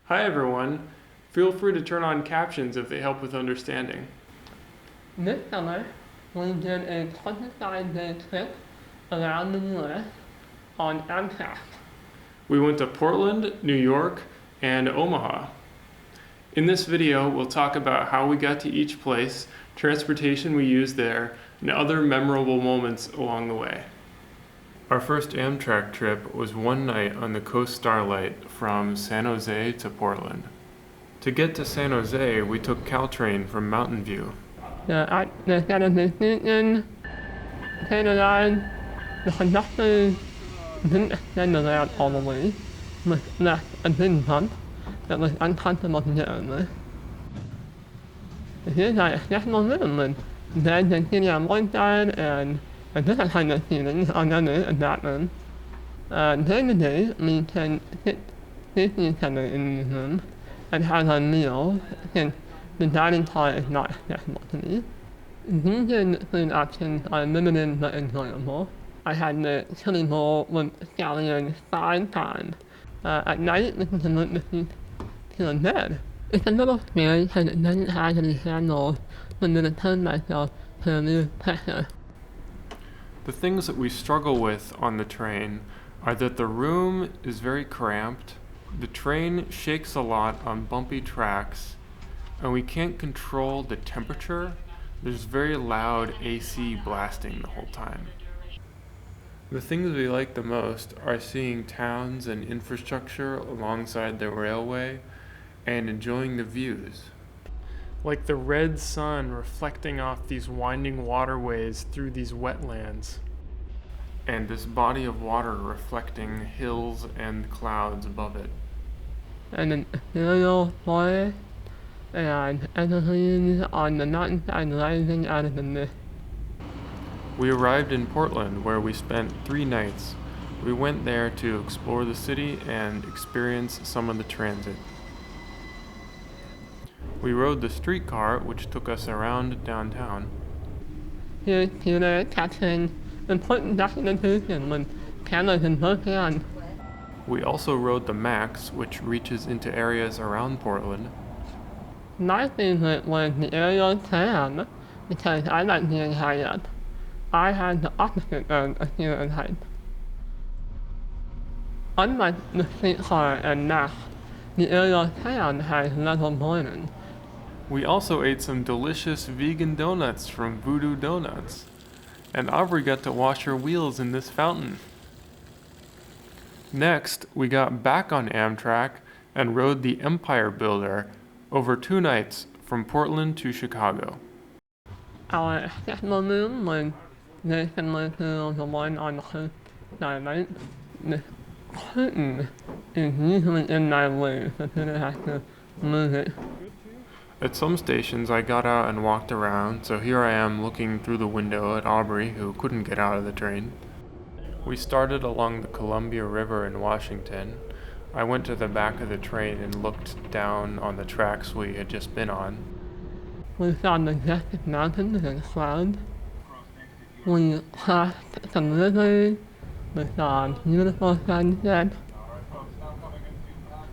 Hi everyone. Feel free to turn on captions if they help with understanding. This summer, we did a 25-day trip around the U.S. on Amtrak. We went to Portland, New York, and Omaha. In this video, we'll talk about how we got to each place, transportation we used there, and other memorable moments along the way. Our first Amtrak trip was one night on the Coast Starlight from San Jose to Portland. To get to San Jose, we took Caltrain from Mountain View. At the start of the station, came around, the conductor didn't extend the route all the way, but left a big bump that was uncomfortable to get over. Here's our accessible room with beds and TV on one side and a different kind of seating on the other, a bathroom. During the day, we can sit safely each other in the room and have our meals since the dining car is not accessible to me. Vegan food options are limited but enjoyable. I had the chili bowl with scallions 5 times. At night, we can look the seat to the bed. It's a little scary because it doesn't have any handles when I turn myself to relieve pressure. The things that we struggle with on the train are that the room is very cramped, the train shakes a lot on bumpy tracks, and we can't control the temperature. There's very loud AC blasting the whole time. The things we like the most are seeing towns and infrastructure alongside the railway and enjoying the views. Like the red sun reflecting off these winding waterways through these wetlands. And this body of water reflecting hills and clouds above it. And an ethereal forest and evergreens on the mountainside rising out of the mist. We arrived in Portland where we spent 3 nights. We went there to explore the city and experience some of the transit. We rode the streetcar which took us around downtown. Here's Peter capturing important documentation with cameras in both hands. We also rode the Max, which reaches into areas around Portland. My favorite was the aerial tram because I like being high up. I had the opposite of a stereotype. Unlike the streetcar and Max, the aerial tram has level boarding. We also ate some delicious vegan donuts from Voodoo Donuts. And Aubrey got to wash her wheels in this fountain. Next, we got back on Amtrak and rode the Empire Builder over 2 nights from Portland to Chicago. Our accessible room was very similar to the one on the Coast Starlight. The curtain is usually in my way, so Peter has to move it. At some stations, I got out and walked around, so here I am looking through the window at Aubrey, who couldn't get out of the train. We started along the Columbia River in Washington. I went to the back of the train and looked down on the tracks we had just been on. We saw majestic mountains and clouds. We crossed some rivers. We saw beautiful sunsets.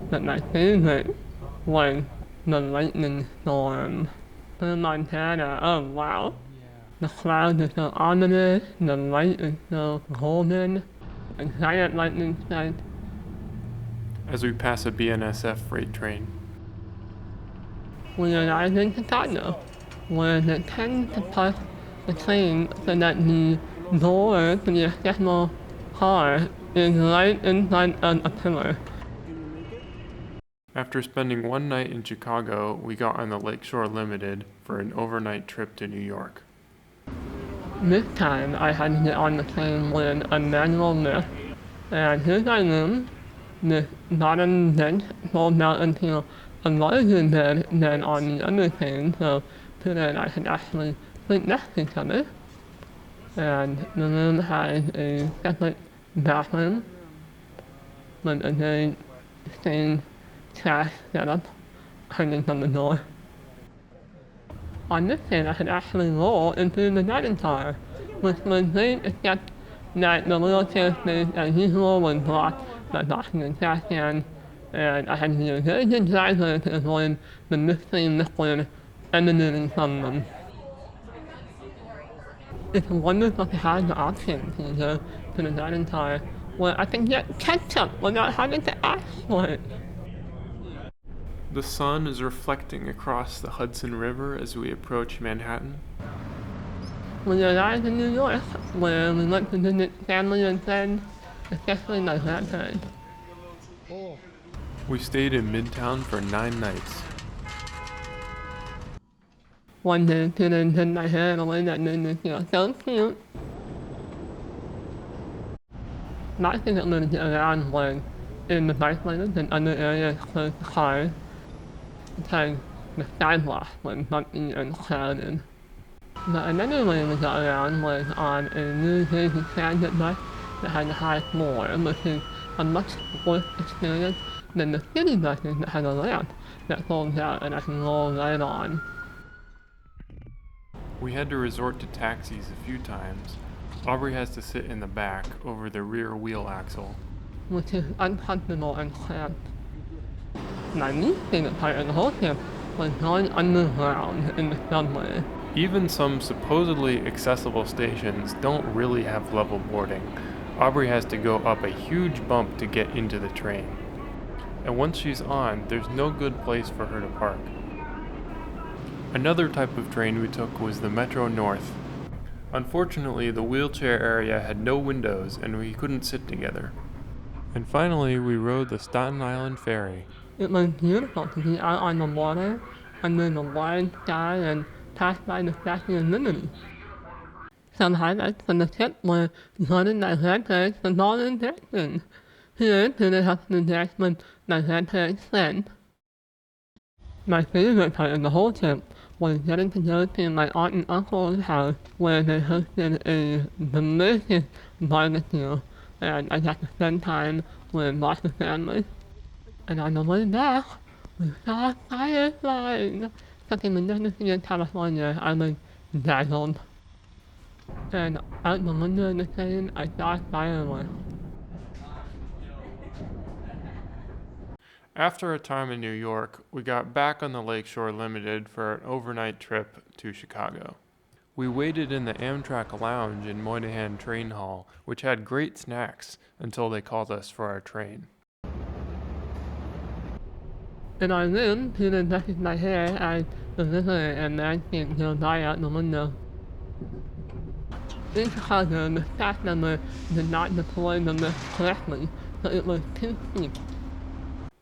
But my favorite was the lightning storm. In Montana, oh wow. The clouds are so ominous, the light is so golden, a giant lightning strike. As we pass a BNSF freight train. We arrived in Chicago, where the 10 to push the train so that the door to the accessible car is right in front of a pillar. After spending 1 night in Chicago, we got on the Lakeshore Limited for an overnight trip to New York. This time I had to get on the train with a manual lift, and here's our room. This bottom bench folds out into a larger bed than on the other train, so Peter and I could actually sleep next to each other. And the room has a separate bathroom with a very strange trash setup hanging from the door. On this train, I could actually roll into the dining car, which was great except that the wheelchair space as usual was blocked by boxes and trash cans and I had to be a very good driver to avoid the mixing liquid emanating from them. It's wonderful to have the option to go to the dining car where I can get ketchup without having to ask for it. The sun is reflecting across the Hudson River as we approach Manhattan. We arrived in New York, where we went to visit family and friends, especially my grandparents. We stayed in Midtown for 9 nights. One day, Peter turned my hair in a way that made me feel so cute. My favorite way to get around was in the bike lanes and other areas close to cars, because the sidewalk was bumpy and crowded. But another way we got around was on a New Jersey transit bus that had a high floor, which is a much worse experience than the city buses that had a ramp that folds out and I can roll right on. We had to resort to taxis a few times. Aubrey has to sit in the back over the rear wheel axle. Which is uncomfortable and cramped. My least favorite part of the whole trip was going underground in the subway. Even some supposedly accessible stations don't really have level boarding. Aubrey has to go up a huge bump to get into the train. And once she's on, there's no good place for her to park. Another type of train we took was the Metro North. Unfortunately, the wheelchair area had no windows and we couldn't sit together. And finally, we rode the Staten Island Ferry. It was beautiful to be out on the water, under the wide sky, and pass by the Statue of Liberty. Some highlights from the trip were joining my grandparents for Northern Jackson. Here, Peter helped me dress with my grandparents' friend. My favorite part of the whole trip was getting to go to my aunt and uncle's house where they hosted a delicious barbecue, and I got to spend time with lots of family. And on the way back, we saw fireflies. Something we never see in California. I was dazzled. And out the window of the train, I saw fireworks. After a time in New York, we got back on the Lakeshore Limited for an overnight trip to Chicago. We waited in the Amtrak lounge in Moynihan Train Hall, which had great snacks, until they called us for our train. In our room, Peter brushes my hair as the river and landscape go by out the window. In Chicago, the staff member did not deploy the lift correctly, so it was too steep.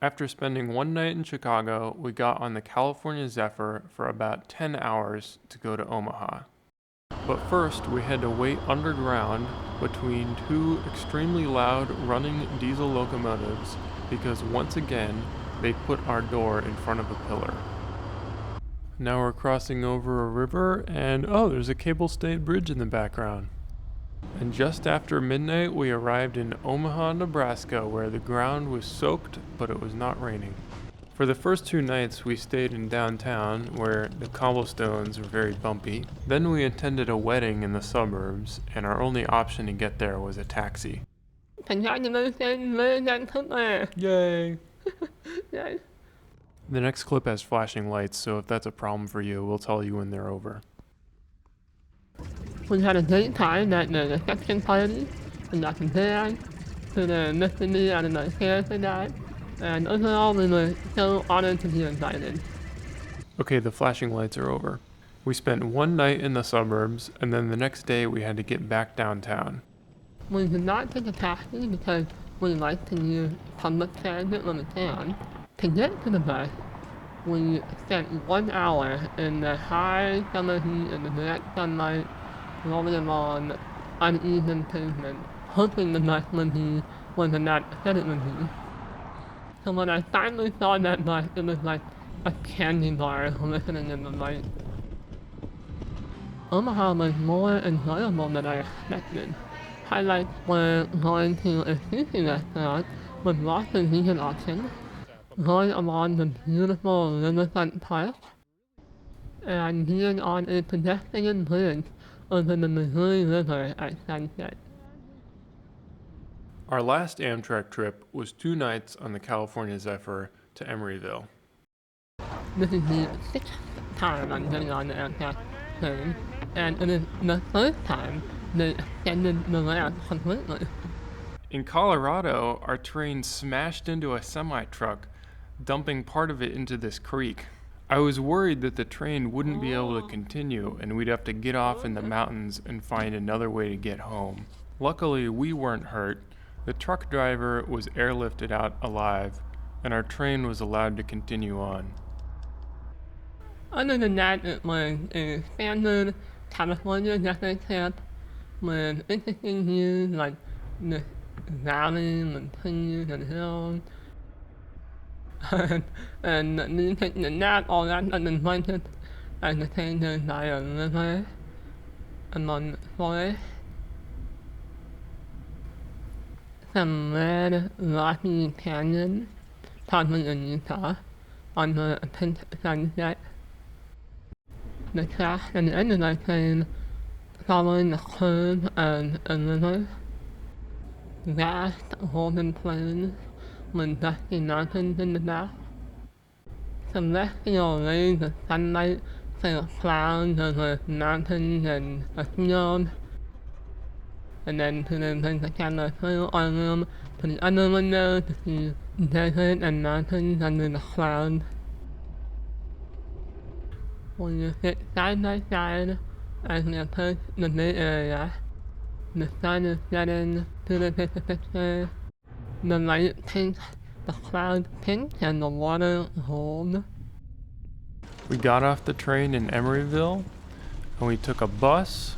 After spending one night in Chicago, we got on the California Zephyr for about 10 hours to go to Omaha. But first, we had to wait underground between two extremely loud running diesel locomotives because once again, they put our door in front of a pillar. Now we're crossing over a river and there's a cable-stayed bridge in the background. And just after midnight, we arrived in Omaha, Nebraska, where the ground was soaked, but it was not raining. For the first 2 nights, we stayed in downtown, where the cobblestones were very bumpy. Then we attended a wedding in the suburbs, and our only option to get there was a taxi. Congratulations, ladies and gentlemen! Yay! Yay. The next clip has flashing lights, so if that's a problem for you, we'll tell you when they're over. We had a great time at the reception party, and got some band, to the lifted me out of my chair for that, and overall we were so honored to be invited. Okay, the flashing lights are over. We spent one night in the suburbs, and then the next day we had to get back downtown. We did not take a taxi because we like to use public transit when we can. To get to the bus, we spent 1 hour in the high summer heat and the direct sunlight, rolling along uneven pavement, hoping the bus would be where the map said it would be. So when I finally saw that bus, it was like a candy bar glistening in the light. Omaha was more enjoyable than I expected. Highlights were going to a sushi restaurant with lots of vegan options, going along the beautiful riverfront park, and being on a pedestrian bridge over the Missouri River at sunset. Our last Amtrak trip was 2 nights on the California Zephyr to Emeryville. This is the sixth time I'm getting on the Amtrak train, and it is the first time they extended the route completely. In Colorado, our train smashed into a semi-truck, dumping part of it into this creek. I was worried that the train wouldn't be able to continue and we'd have to get off in the mountains and find another way to get home. Luckily, we weren't hurt. The truck driver was airlifted out alive, and our train was allowed to continue on. Other than that, it was a standard California Zephyr trip with interesting views like the valleys and trees and hills. And you take the nap all that uninvited as the train goes by a river among forest. Some red rocky canyon, probably in Utah, under a pink sunset. The track at the end of the train following the curve of a river. Vast golden plains with dusty mountains in the back. Celestial rays of sunlight through clouds over mountains and a field. And then to bring the camera through our room to the other window to see desert and mountains under the clouds. When you sit side by side as we approach the Bay Area, the sun is getting to the picture. The light pink, the clouds pink, and the water gold. We got off the train in Emeryville, and we took a bus,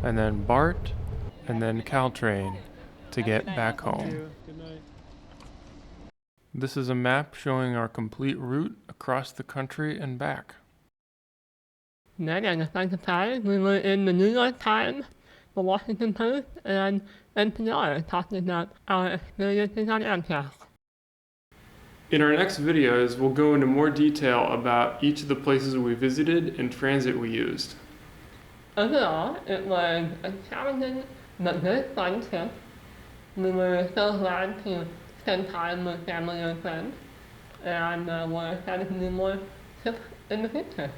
and then BART, and then Caltrain to get back home. This is a map showing our complete route across the country and back. Then at the same time, we were in the New York Times, the Washington Post, and NPR talking about our experiences on Amtrak. In our next videos, we'll go into more detail about each of the places we visited and transit we used. Overall, it was a challenging but very fun trip. We were so glad to spend time with family and friends, and we're excited to do more trips in the future.